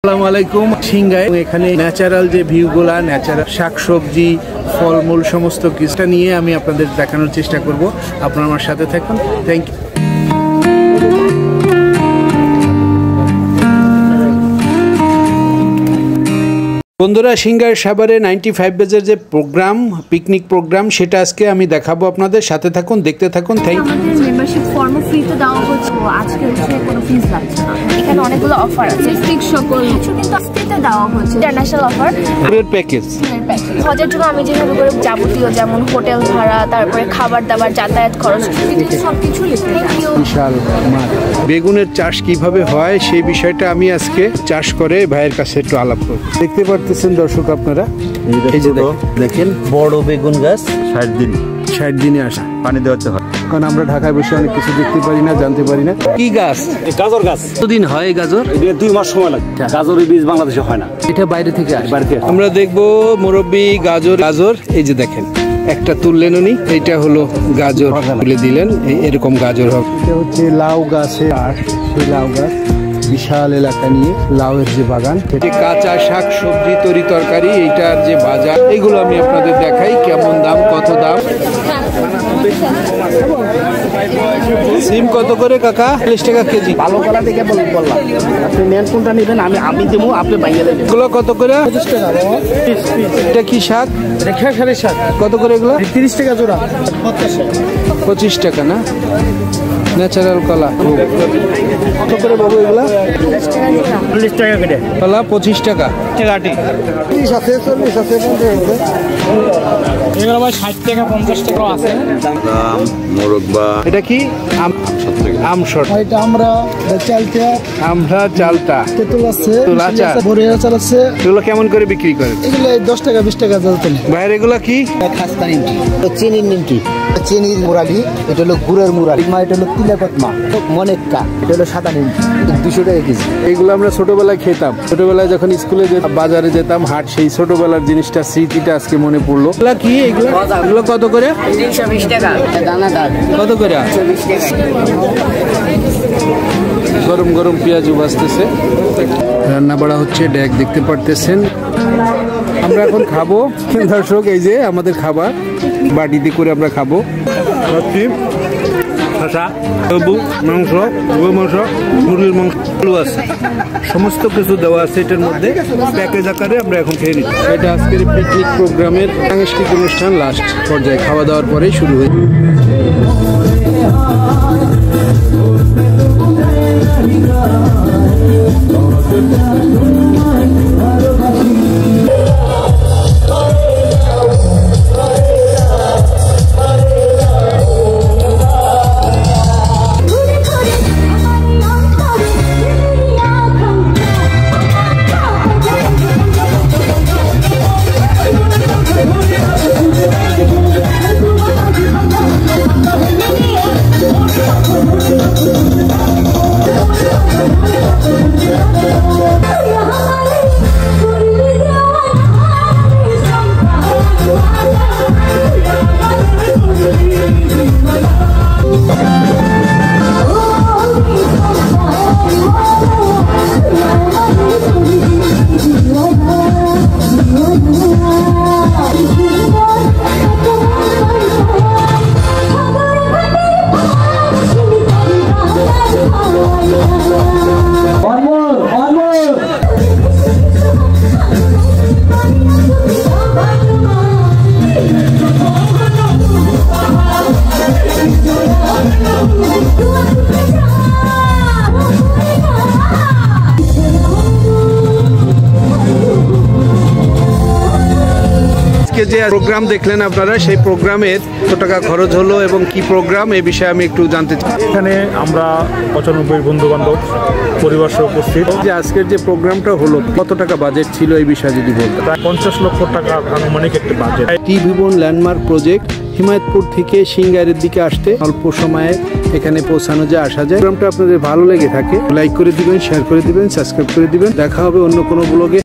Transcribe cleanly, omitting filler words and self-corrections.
আসসালামু আলাইকুম। সিংগায় এখানে ন্যাচারাল যে ভিউগুলা, ন্যাচারাল শাকসবজি, ফলমূল সমস্ত কিছুটা নিয়ে আমি আপনাদের দেখানোর চেষ্টা করব। আপনারা আমার সাথে থাকুন। Thank you. বন্ধুরা, সিংগার সাভারে 95 বেজের যে প্রোগ্রাম, পিকনিক প্রোগ্রাম, সেটা আজকে আমি দেখাবো আপনাদের সাথে থাকুন, দেখতে থাকুন। Thank you. আমাদের মেম্বারশিপ ফর্ম ফ্রিতে দেওয়া হচ্ছে, আজকে হচ্ছে কোনো ফিস লাগছে না। এখানে অনেকগুলো অফার আছে, ঠিক সকল কিছু কিন্তু ফ্রিতে দেওয়া হচ্ছে। ইন্টারন্যাশনাল অফার, ট্যুরের প্যাকেজ। হজের জন্য আমি যেভাবে করে যাবতীয় যেমন হোটেল ভাড়া, তারপরে খাবার দাবার, যাতায়াত খরচ, সবকিছু লিখে। বিশাল মাঠ। বেগুনের চাষ কিভাবে হয় সেই বিষয়টা আমি আজকে চাষ করে ভাইয়ের কাছে একটু আলাপ করব। দেখতে পারতেছেন দর্শক আপনারা, এই যে দেখেন বড় বেগুন গাছ 60 দিনে আসা পানি দেওয়াতে হয়, কারণ আমরা ঢাকায় বসে অনেক কিছু দেখতে পারি না, জানতে পারি না। কি গাছ? গাজর গাছ। কতদিন হয় গাজর? 2 মাস সময় লাগে। গাজরের বীজ বাংলাদেশে হয় না, এটা বাইরে থেকে আসে। বাইরে থেকে। আমরা দেখবো মুরব্বি গাজর, এই যে দেখেন একটা তুললেন উনি, এইটা হলো গাজর, তুলে দিলেন, এরকম গাজর হবে। এটা হচ্ছে লাউ গাছে, আর সেই লাউ গাছ বিশাল এলাকা নিয়ে লাউয়ের যে বাগান, কাঁচা শাক সবজি, তরি তরকারি, এইটার যে বাজার, এগুলো আমি আপনাদের দেখাই। কেমন দাম, কত দাম। সিম কত করে কাকা? 40 টাকা কেজি। ভালো কলা দেখে বললাম, আপনি নেন কোনটা নেবেন, আমি দেবো, আপনি বাইরে দেবেন। এগুলো কত করে? 25 টাকা। এটা কি শাক? খেসারি শাক। কত করে এগুলো? 30 টাকা জোড়া। 25 টাকা না? ন্যাচারাল কলা কত করে বাবু এগুলা? 40 টাকা কেটে কলা 25 টাকা। টাকাটি 30 আছে, 40 আছে, 50 আছে। এগুলো ভাই 60 টাকা 50 টাকা আছে। মোরব্বা। এটা কি? আমশট। এটা আমরা চালটা। তেঁতুল আছে, আচ্ছা। ভরে চাল আছে। এগুলো কেমন করে বিক্রি করেন? এগুলো 10 টাকা 20 টাকা যাচ্ছে। বাইরে এগুলো কি? খাস্তা নিমকি, চিনির নিমকি, চিনির মুরালি, এটা হলো গুড়ের মুরালি, এটা হলো তিলাপাত মা, মনেক্কা, এটা হলো সাদা নিমকি, 200 টাকা কেজি। এগুলো আমরা ছোটবেলায় খেতাম। ছোটবেলায় যখন স্কুলে বাজারে যেতাম, হাট, সেই ছোটবেলার জিনিসটা, স্মৃতিটা আজকে মনে পড়লো। এগুলা কি? এগুলো কত করে? 320 টাকা দানাদার। কত করে? 20 টাকা। গরম গরম পেঁয়াজু বাজতেছে, রান্না বাড়া হচ্ছে, ডেক দেখতে পারতেছেন। আমরা এখন খাবো দর্শক, এই যে আমাদের খাবার, বাটিতে করে আমরা খাবো। মাংস, মাংস, মুরগির মাংস, আলু আছে, সমস্ত কিছু দেওয়া আছে এটার মধ্যে, প্যাকেজ আকারে আমরা এখন খেয়ে নিচ্ছি। এটা আজকের পিকনিক প্রোগ্রামের সাংস্কৃতিক অনুষ্ঠান লাস্ট পর্যায়ে, খাওয়া দাওয়ার পরেই শুরু হয়েছে। যে প্রোগ্রাম দেখলেন আপনারা, সেই প্রোগ্রামের কত টাকা খরচ হলো এবং কি প্রোগ্রাম, এই বিষয়ে আমি একটু জানতে চাই। এখানে আমরা 95 বন্ধু বান্ধব পরিবার সহ উপস্থিত। যে আজকের যে প্রোগ্রামটা হলো, কত টাকা বাজেট ছিল এই বিষয়ে যদি বলতে। প্রায় 50 লক্ষ টাকা আনুমানিক একটি বাজেট। টি ভুবন ল্যান্ডমার্ক প্রজেক্ট হিমায়তপুর থেকে সিংগাইরের দিকে আসতে অল্প সময়ে এখানে পৌঁছানো যায়, আসা যায়। প্রোগ্রামটা আপনাদের ভালো লেগে থাকে, লাইক করে দিবেন, শেয়ার করে দিবেন, সাবস্ক্রাইব করে দিবেন। দেখা হবে অন্য কোনো ব্লগে।